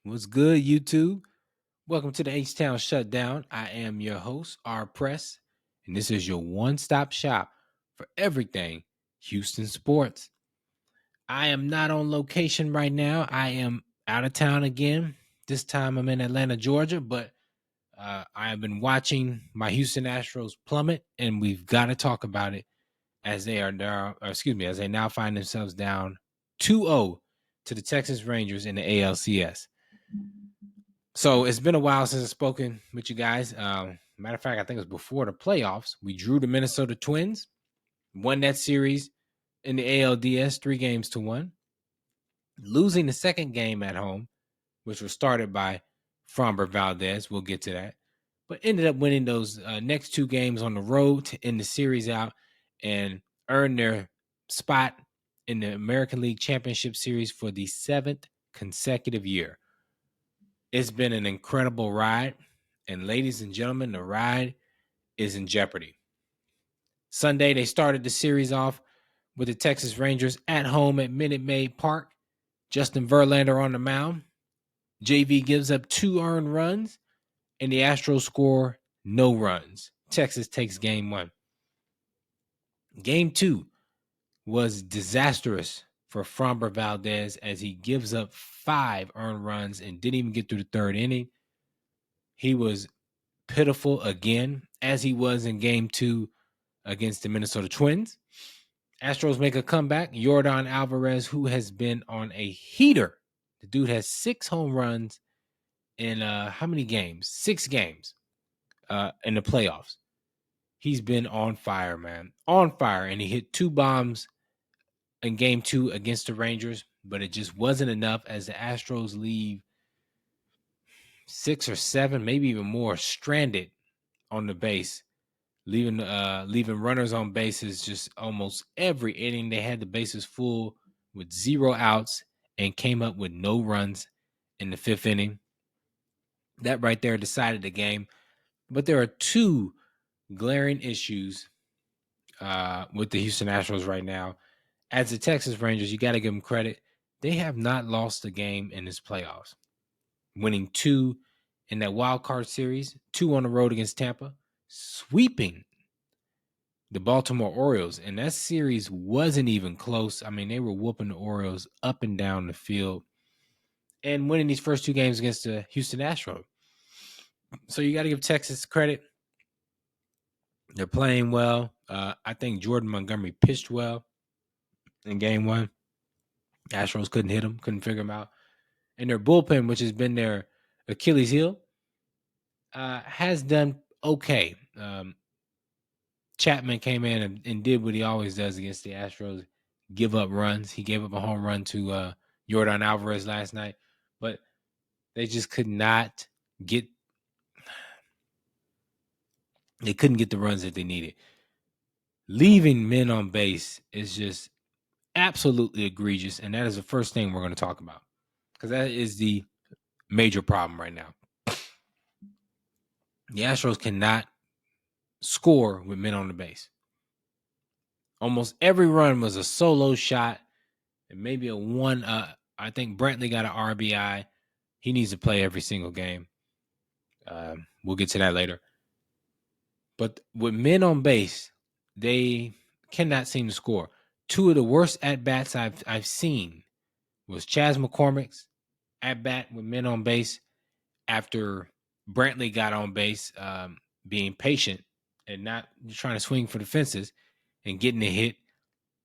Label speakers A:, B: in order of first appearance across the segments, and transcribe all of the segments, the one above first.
A: What's good, YouTube? Welcome to the H-Town Shutdown. I am your host, R Press, and this is your one-stop shop for everything Houston sports. I am not on location right now. I am out of town again. This time I'm in Atlanta, Georgia, but I have been watching my Houston Astros plummet, and we've got to talk about it as they are now, as they now find themselves down 2-0 to the Texas Rangers in the ALCS. So it's been a while since I've spoken with you guys. Matter of fact, I think it was before the playoffs. We drew the Minnesota Twins, won that series in the ALDS 3-1, losing the second game at home, which was started by Framber Valdez. We'll get to that. But ended up winning those next two games on the road to end the series out and earn their spot in the American League Championship Series for the 7th consecutive year. It's been an incredible ride. And ladies and gentlemen, the ride is in jeopardy. Sunday, they started the series off with the Texas Rangers at home at Minute Maid Park. Justin Verlander on the mound. JV gives up 2 earned runs, and the Astros score no runs. Texas takes game 1. Game 2 was disastrous for Framber Valdez as he gives up 5 earned runs and didn't even get through the third inning. He was pitiful again, as he was in game 2 against the Minnesota Twins. Astros make a comeback. Yordan Alvarez, who has been on a heater. The dude has 6 home runs in how many games? 6 games in the playoffs. He's been on fire, man. On fire. And he hit 2 bombs in game 2 against the Rangers, but it just wasn't enough as the Astros leave 6 or 7, maybe even more, stranded on the base, leaving runners on bases just almost every inning. They had the bases full with 0 outs and came up with no runs in the 5th inning. That right there decided the game. But there are 2 glaring issues with the Houston Astros right now. As the Texas Rangers, you got to give them credit. They have not lost a game in this playoffs, winning 2 in that wild card series, 2 on the road against Tampa, sweeping the Baltimore Orioles. And that series wasn't even close. I mean, they were whooping the Orioles up and down the field and winning these first 2 games against the Houston Astros. So you got to give Texas credit. They're playing well. I think Jordan Montgomery pitched well in game 1. Astros couldn't hit him, couldn't figure him out. And their bullpen, which has been their Achilles heel, has done okay. Chapman came in and did what he always does against the Astros, give up runs. He gave up a home run to Yordan Alvarez last night, but they just could not get – they couldn't get the runs that they needed. Leaving men on base is just absolutely egregious, and that is the first thing we're going to talk about because that is the major problem right now. The Astros cannot score with men on the base. Almost every run was a solo shot and maybe a one. I think Brantley got an RBI. He needs to play every single game. We'll get to that later. But with men on base, they cannot seem to score. 2 of the worst at-bats I've seen was Chas McCormick's at-bat with men on base after Brantley got on base, being patient and not trying to swing for the fences and getting a hit.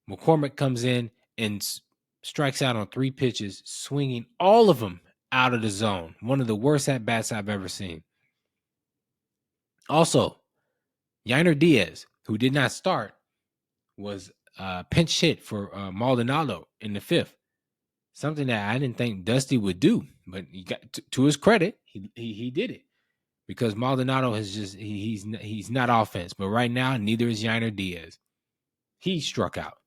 A: McCormick comes in and strikes out on 3 pitches, swinging all of them out of the zone. One of the worst at-bats I've ever seen. Also, Yainer Diaz, who did not start, was pinch hit for Maldonado in the 5th. Something that I didn't think Dusty would do, but he got to his credit, he did it because Maldonado has just he's not offense. But right now, neither is Yainer Diaz. He struck out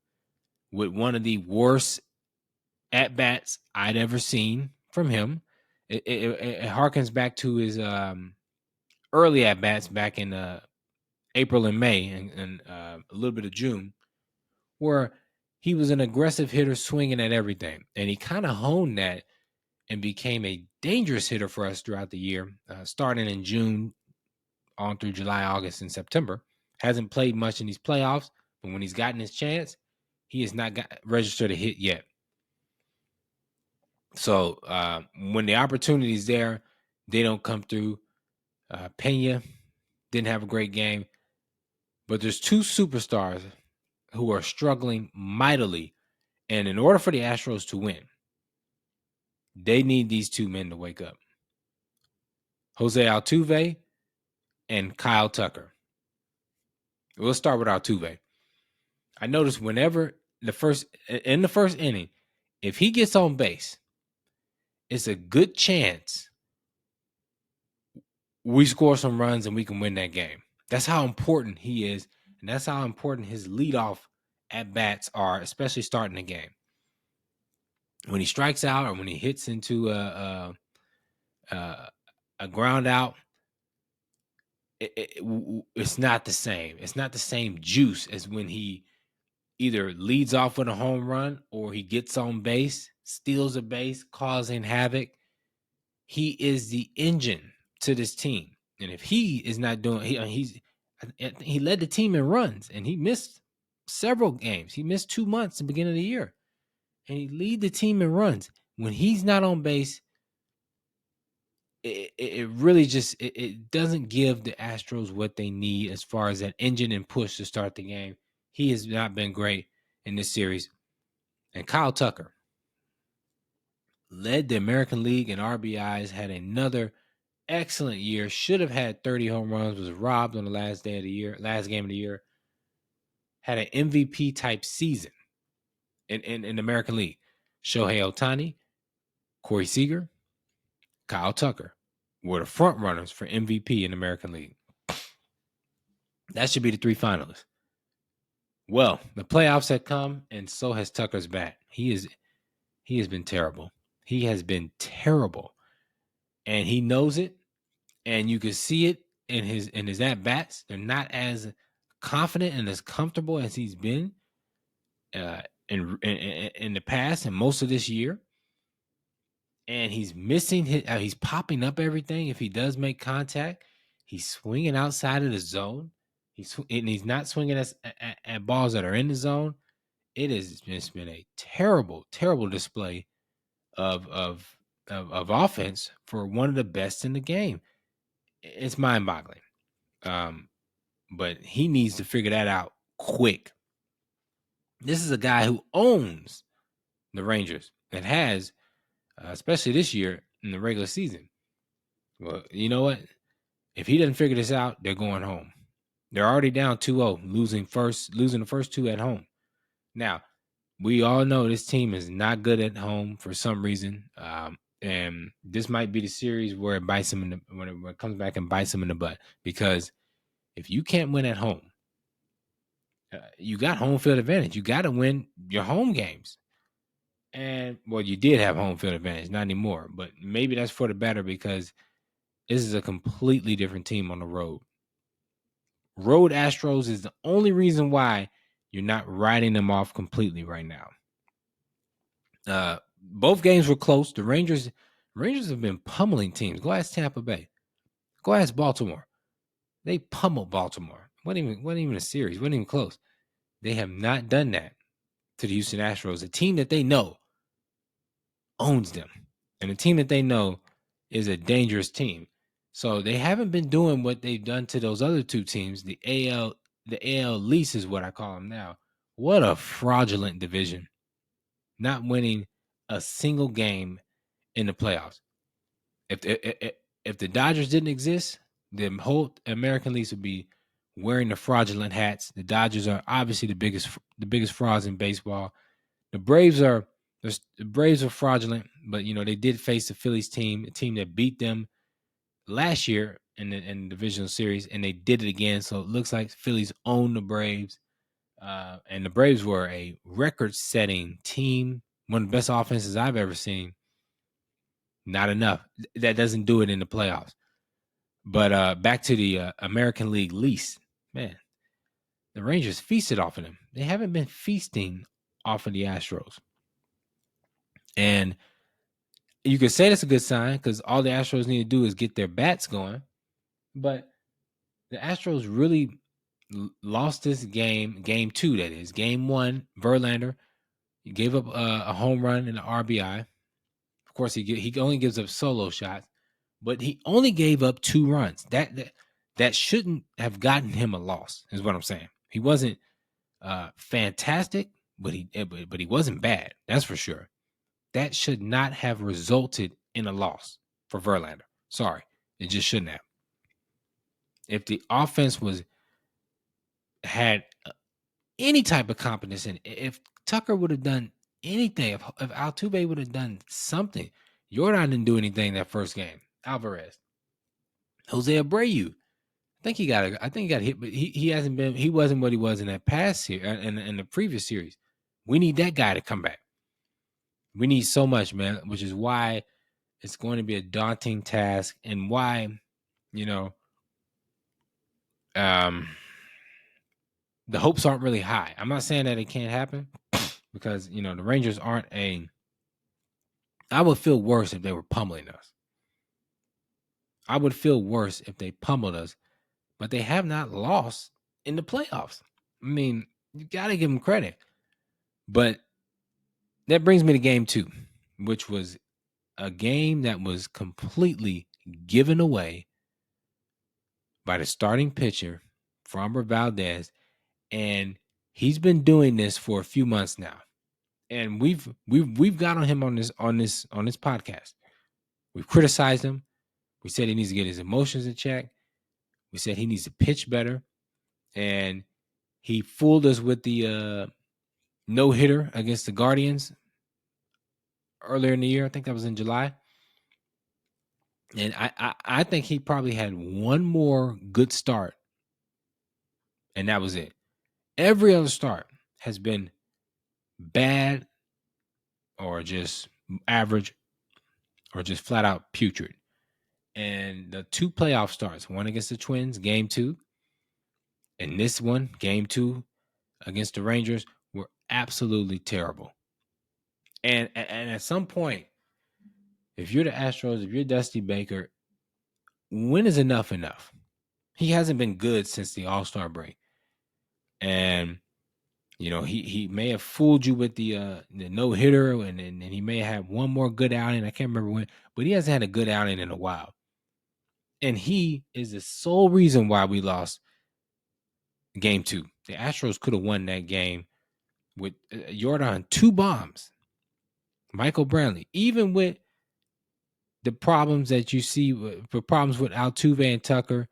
A: with one of the worst at bats I'd ever seen from him. It harkens back to his early at bats back in April and May and a little bit of June, where he was an aggressive hitter swinging at everything. And he kind of honed that and became a dangerous hitter for us throughout the year, starting in June on through July, August, and September. Hasn't played much in these playoffs, but when he's gotten his chance, he has not registered a hit yet. So when the opportunity is there, they don't come through. Pena didn't have a great game, but there's two superstars who are struggling mightily, and in order for the Astros to win, they need these two men to wake up. Jose Altuve and Kyle Tucker. We'll start with Altuve. I noticed whenever in the first inning, if he gets on base, it's a good chance we score some runs and we can win that game. That's how important he is, and that's how important his leadoff at-bats are, especially starting the game. When he strikes out or when he hits into a ground out, it's not the same. It's not the same juice as when he either leads off with a home run or he gets on base, steals a base, causing havoc. He is the engine to this team. And if he is not doing, he led the team in runs, and he missed several games. He missed 2 months at the beginning of the year, and he lead the team in runs. When he's not on base, it really just it doesn't give the Astros what they need as far as that engine and push to start the game. He has not been great in this series. And Kyle Tucker led the American League in RBIs, had another excellent year, should have had 30 home runs, was robbed on the last game of the year, had an MVP type season in the American League. Shohei Ohtani, Corey Seager, Kyle Tucker were the front runners for MVP in the American League. That should be the three finalists. Well, the playoffs have come, and so has Tucker's bat. He has been terrible. He has been terrible, and he knows it. And you can see it in his at bats. They're not as confident and as comfortable as he's been in the past and most of this year. And he's missing he's popping up everything. If he does make contact, he's swinging outside of the zone. He's not swinging at balls that are in the zone. It has just been a terrible, terrible display of offense for one of the best in the game. It's mind-boggling. But he needs to figure that out quick. This is a guy who owns the Rangers and has, especially this year in the regular season. Well, you know what? If he doesn't figure this out, they're going home. They're already down 2-0, losing the first two at home. Now, we all know this team is not good at home for some reason. And this might be the series where it bites him when it comes back and bites him in the butt. Because if you can't win at home, you got home field advantage. You got to win your home games. And, well, you did have home field advantage, not anymore. But maybe that's for the better because this is a completely different team on the road. Road Astros is the only reason why you're not writing them off completely right now. Both games were close. The Rangers have been pummeling teams. Go ask Tampa Bay. Go ask Baltimore. They pummeled Baltimore. Wasn't even a series. Wasn't even close. They have not done that to the Houston Astros, a team that they know owns them, and a team that they know is a dangerous team. So they haven't been doing what they've done to those other two teams. The AL lease is what I call them now. What a fraudulent division. Not winning a single game in the playoffs. If the Dodgers didn't exist, the whole American League would be wearing the fraudulent hats. The Dodgers are obviously the biggest frauds in baseball. The Braves are fraudulent, but they did face the Phillies team, a team that beat them last year in the divisional series, and they did it again. So it looks like Phillies own the Braves, and the Braves were a record-setting team, one of the best offenses I've ever seen. Not enough. That doesn't do it in the playoffs. But back to the American League lease, man, the Rangers feasted off of them. They haven't been feasting off of the Astros. And You could say that's a good sign because all the Astros need to do is get their bats going. But the Astros really lost this game 2, that is. Game 1, Verlander, he gave up a home run and an RBI. Of course, he only gives up solo shots, but he only gave up 2 runs. That shouldn't have gotten him a loss, is what I'm saying. He wasn't fantastic, but he wasn't bad. That's for sure. That should not have resulted in a loss for Verlander. Sorry, it just shouldn't have. If the offense had any type of competence in it, if Tucker would have done anything, if Altuve would have done something, Jordan didn't do anything that first game. Alvarez, Jose Abreu, I think he got hit, but he hasn't been. He wasn't what he was in that past year in the previous series. We need that guy to come back. We need so much, man, which is why it's going to be a daunting task, and why, the hopes aren't really high. I'm not saying that it can't happen, because the Rangers aren't a. I would feel worse if they were pummeling us. I would feel worse if they pummeled us, but they have not lost in the playoffs. I mean, you got to give them credit. But that brings me to game 2, which was a game that was completely given away by the starting pitcher, Framber Valdez, and he's been doing this for a few months now. And we've got on him on this podcast. We've criticized him. We said he needs to get his emotions in check. We said he needs to pitch better. And he fooled us with the no-hitter against the Guardians earlier in the year. I think that was in July. And I think he probably had one more good start, and that was it. Every other start has been bad, or just average, or just flat out putrid. And the 2 playoff starts, one against the Twins, game 2, and this one, game 2 against the Rangers, were absolutely terrible. And at some point, if you're the Astros, if you're Dusty Baker, when is enough enough? He hasn't been good since the All-Star break. And, he may have fooled you with the no-hitter, and he may have one more good outing. I can't remember when, but he hasn't had a good outing in a while. And he is the sole reason why we lost game 2. The Astros could have won that game with Jordan 2 bombs. Michael Brantley, even with the problems that you see, the problems with Altuve and Tucker,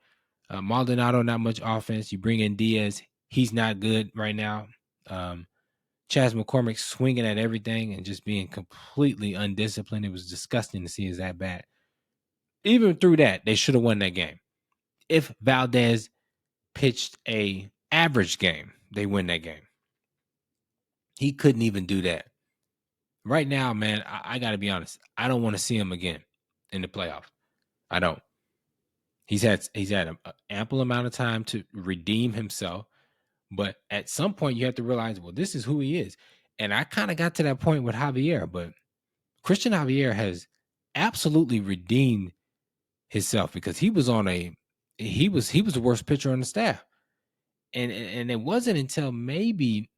A: Maldonado, not much offense. You bring in Diaz, he's not good right now. Chas McCormick swinging at everything and just being completely undisciplined. It was disgusting to see his at bat. Even through that, they should have won that game. If Valdez pitched a average game, they win that game. He couldn't even do that. Right now, man, I got to be honest. I don't want to see him again in the playoffs. I don't. He's had an ample amount of time to redeem himself. But at some point, you have to realize, well, this is who he is. And I kind of got to that point with Javier, but Cristian Javier has absolutely redeemed himself, because he was the worst pitcher on the staff. And it wasn't until maybe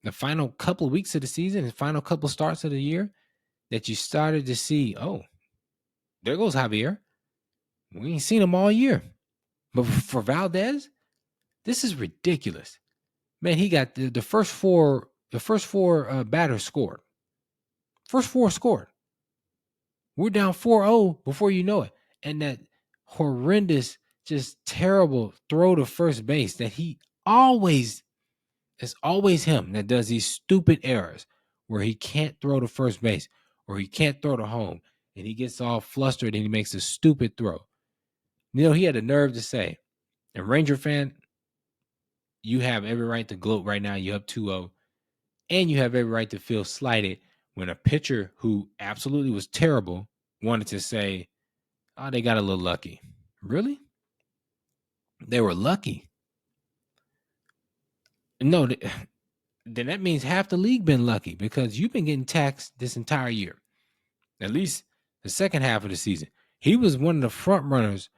A: the final couple of weeks of the season, the final couple starts of the year, that you started to see, oh, there goes Javier. We ain't seen him all year. But for Valdez, this is ridiculous. Man, he got the first four batters scored. First 4 scored. We're down 4-0 before you know it. And that horrendous, just terrible throw to first base that it's always him that does these stupid errors where he can't throw to first base or he can't throw to home, and he gets all flustered and he makes a stupid throw. He had the nerve to say, and Ranger fan, you have every right to gloat right now. You have 2-0, and you have every right to feel slighted when a pitcher who absolutely was terrible wanted to say, oh, they got a little lucky. Really? They were lucky? No, then that means half the league been lucky, because you've been getting taxed this entire year. at least the second half of the season. He was one of the front runners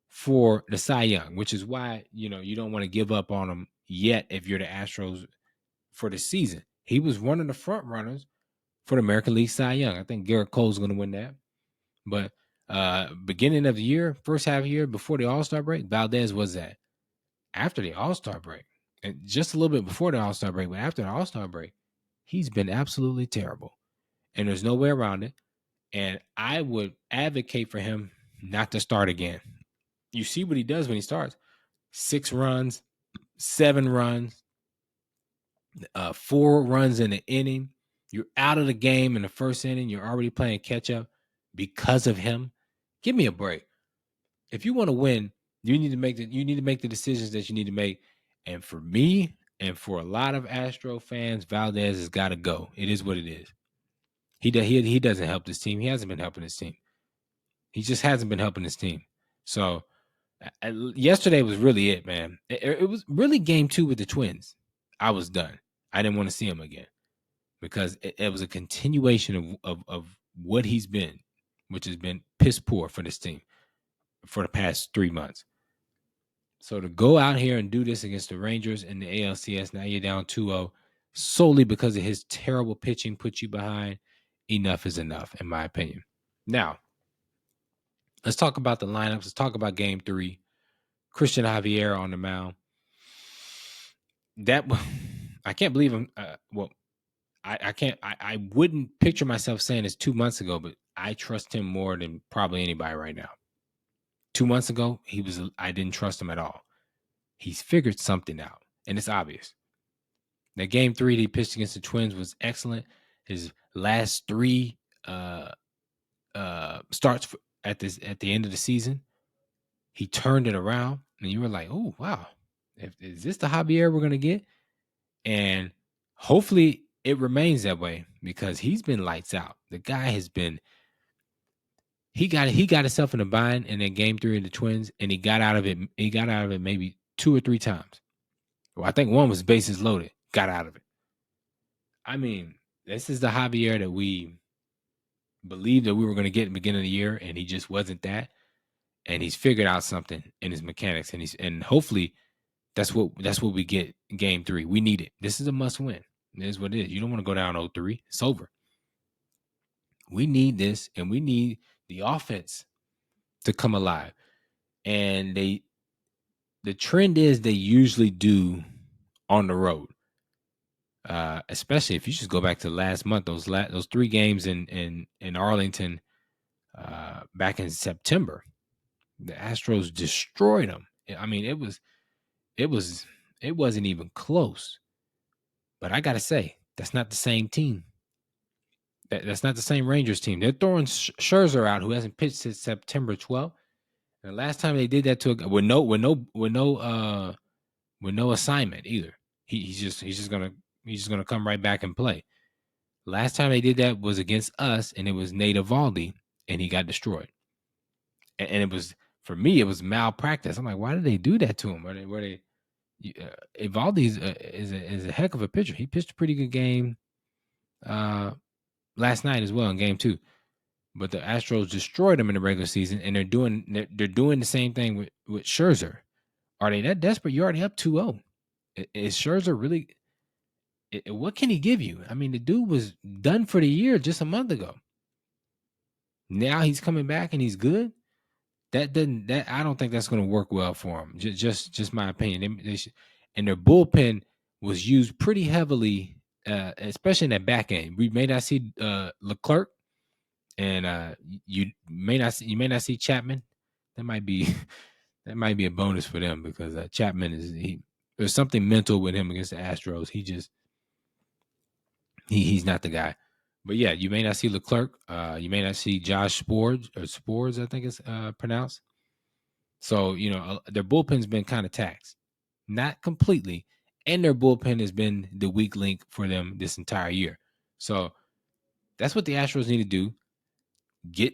A: for the Cy Young, which is why, you don't want to give up on him yet if you're the Astros for the season. He was one of the front runners for the American League Cy Young. I think Garrett Cole's going to win that. But beginning of the year, first half of the year, before the All-Star break, Valdez was that. After the All-Star break, and just a little bit before the All-Star break, but after the All-Star break, he's been absolutely terrible. And there's no way around it. And I would advocate for him not to start again. You see what he does when he starts. 6 runs, 7 runs, 4 runs in the inning. You're out of the game in the first inning. You're already playing catch up because of him. Give me a break. If you want to win, you need to make the decisions that you need to make. And for me, and for a lot of Astro fans, Valdez has got to go. It is what it is. He doesn't help this team. He hasn't been helping this team. He just hasn't been helping this team. So yesterday was really it, man. It was really game 2 with the Twins. I was done. I didn't want to see him again because it was a continuation of what he's been, which has been piss poor for this team for the past 3 months. So to go out here and do this against the Rangers in the ALCS, now you're down 2-0, solely because of his terrible pitching, put you behind. Enough is enough, in my opinion. Now, let's talk about the lineups. Let's talk about game 3. Cristian Javier on the mound. That I can't believe him. I can't. I wouldn't picture myself saying this 2 months ago, but I trust him more than probably anybody right now. 2 months ago, I didn't trust him at all. He's figured something out, and it's obvious. That game 3 that he pitched against the Twins was excellent. His last 3 starts at the end of the season, he turned it around, and you were like, "Oh, wow! Is this the Javier we're gonna get?" And hopefully, it remains that way because he's been lights out. The guy has been. He got himself in a bind in that game 3 of the Twins, and he got out of it. He got out of it maybe 2 or 3 times. Well, I think one was bases loaded. Got out of it. I mean, this is the Javier that we believed that we were going to get in the beginning of the year, and he just wasn't that. And he's figured out something in his mechanics, and hopefully that's what we get in game 3. We need it. This is a must win. It is what it is. You don't want to go down 0-3. It's over. We need this, and we need the offense to come alive. And the trend is they usually do on the road. Especially if you just go back to last month, those 3 games in Arlington back in September, the Astros destroyed them. I mean, it wasn't even close. But I gotta say, that's not the same team. That's not the same Rangers team. They're throwing Scherzer out, who hasn't pitched since September 12th. And the last time they did that with no assignment either. He's just gonna come right back and play. Last time they did that was against us, and it was Nate Eovaldi, and he got destroyed. And it was, for me, it was malpractice. I'm like, why did they do that to him? Eovaldi is a heck of a pitcher. He pitched a pretty good game last night as well in game 2. But the Astros destroyed him in the regular season, and they're doing the same thing with Scherzer. Are they that desperate? You're already up 2-0. Is Scherzer really? What can he give you? I mean, the dude was done for the year just a month ago. Now he's coming back and he's good. I don't think that's going to work well for him. Just my opinion. And their bullpen was used pretty heavily, especially in that back end. We may not see Leclerc, and you may not see Chapman. That might be a bonus for them because Chapman there's something mental with him against the Astros. He's not the guy. But yeah, you may not see Leclerc. You may not see Josh Spores, I think it's pronounced. So, their bullpen's been kind of taxed. Not completely. And their bullpen has been the weak link for them this entire year. So that's what the Astros need to do.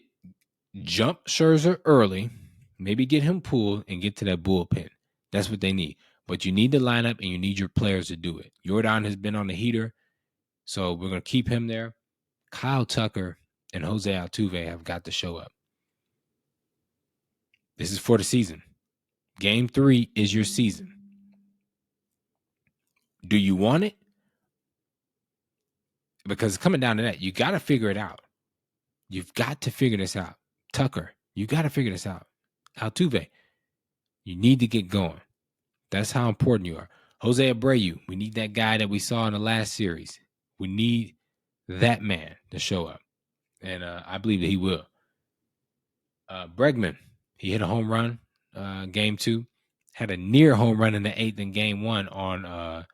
A: Jump Scherzer early, maybe get him pulled and get to that bullpen. That's what they need. But you need the lineup and you need your players to do it. Jordan has been on the heater, so we're going to keep him there. Kyle Tucker, and Jose Altuve have got to show up. This is for the season. Game 3 is your season. Do you want it? Because coming down to that, you got to figure it out. You've got to figure this out. Tucker, you got to figure this out. Altuve, you need to get going. That's how important you are. Jose Abreu, we need that guy that we saw in the last series. We need that man to show up. And I believe that he will. Bregman, he hit a home run game 2. Had a near home run in the 8th in game 1 on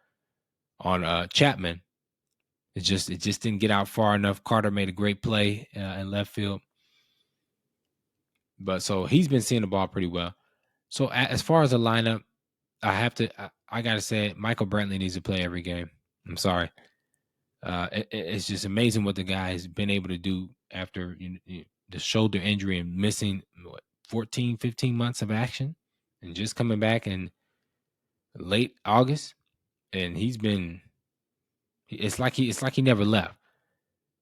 A: Chapman. It just didn't get out far enough. Carter made a great play in left field. But so he's been seeing the ball pretty well. So as far as the lineup, I got to say Michael Brantley needs to play every game. I'm sorry. It's just amazing what the guy has been able to do after the shoulder injury and missing 14, 15 months of action and just coming back in late August. And it's like he never left.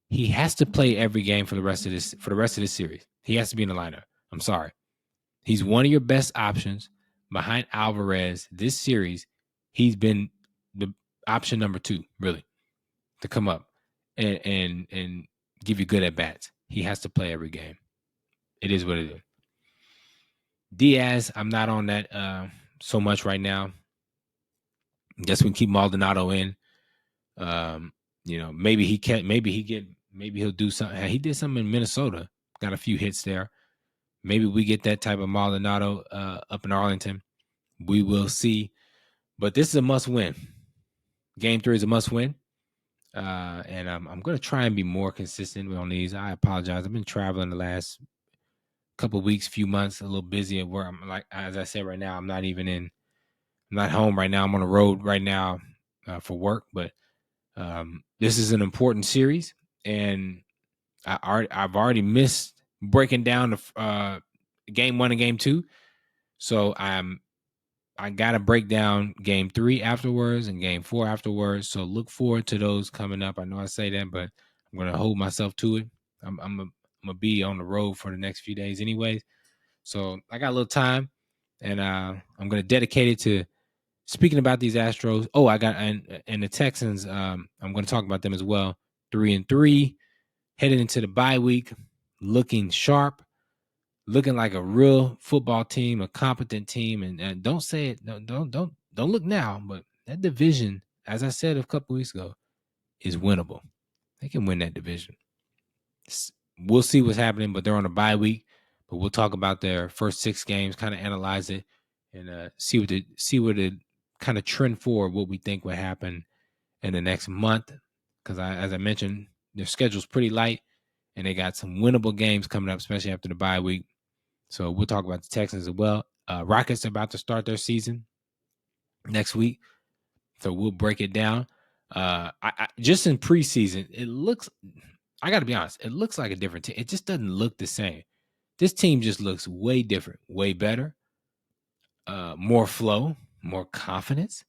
A: He has to play every game for the rest of this series. He has to be in the lineup. I'm sorry. He's one of your best options behind Alvarez this series. He's been the option number 2, really, to come up and give you good at bats. He has to play every game. It is what it is. Diaz, I'm not on that so much right now. Guess we can keep Maldonado in. Maybe he'll do something. He did something in Minnesota. Got a few hits there. Maybe we get that type of Maldonado up in Arlington. We will see. But this is a must-win. Game 3 is a must-win. And I'm going to try and be more consistent on these. I apologize. I've been traveling the last couple of weeks, few months, a little busy at work. I'm like, as I said right now, I'm not home right now. I'm on the road right now for work. But this is an important series. And I've already missed breaking down the game 1 and game 2. So I got to break down game 3 afterwards and game 4 afterwards. So look forward to those coming up. I know I say that, but I'm going to hold myself to it. I'm going to be on the road for the next few days anyways. So I got a little time, and I'm going to dedicate it to speaking about these Astros. Oh, and the Texans, I'm going to talk about them as well. 3-3, headed into the bye week, looking sharp. Looking like a real football team, a competent team, and don't say it. Don't look now, but that division, as I said a couple weeks ago, is winnable. They can win that division. We'll see what's happening, but they're on a bye week. But we'll talk about their first 6 games, kind of analyze it, and see what the kind of trend for what we think will happen in the next month. Because as I mentioned, their schedule's pretty light, and they got some winnable games coming up, especially after the bye week. So we'll talk about the Texans as well. Rockets are about to start their season next week. So we'll break it down. I just in preseason, I got to be honest, it looks like a different team. It just doesn't look the same. This team just looks way different, way better, more flow, more confidence,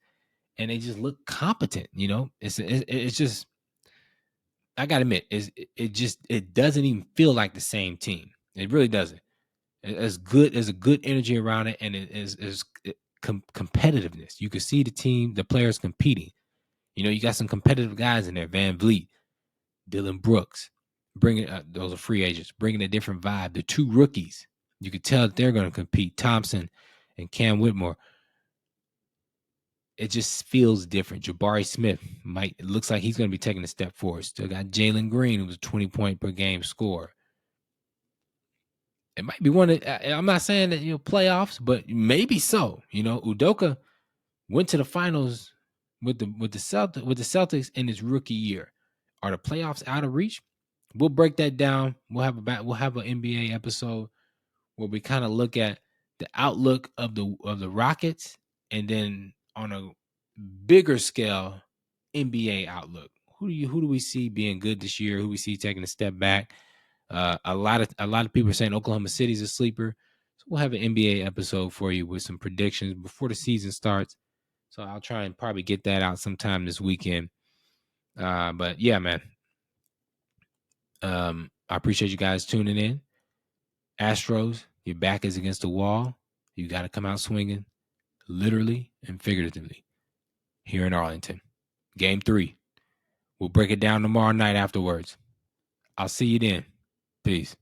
A: and they just look competent. It's just, I got to admit, it doesn't even feel like the same team. It really doesn't. As good as a good energy around it, and it is competitiveness. You can see the players competing. You got some competitive guys in there. Van Vliet, Dylan Brooks, bringing those are free agents, bringing a different vibe. The 2 rookies, you could tell that they're going to compete. Thompson and Cam Whitmore. It just feels different. Jabari Smith it looks like he's going to be taking a step forward. Still got Jalen Green, who was a 20-point per game scorer. It might be one of, I'm not saying that playoffs, but maybe so. Udoka went to the finals with the Celtics in his rookie year. Are the playoffs out of reach? We'll break that down. We'll have an NBA episode where we kind of look at the outlook of the Rockets, and then on a bigger scale, NBA outlook. Who do we see being good this year? Who we see taking a step back? A lot of people are saying Oklahoma City's a sleeper. So we'll have an NBA episode for you with some predictions before the season starts. So I'll try and probably get that out sometime this weekend. But yeah, man. I appreciate you guys tuning in. Astros, your back is against the wall. You got to come out swinging, literally and figuratively, here in Arlington. Game 3. We'll break it down tomorrow night afterwards. I'll see you then. Peace.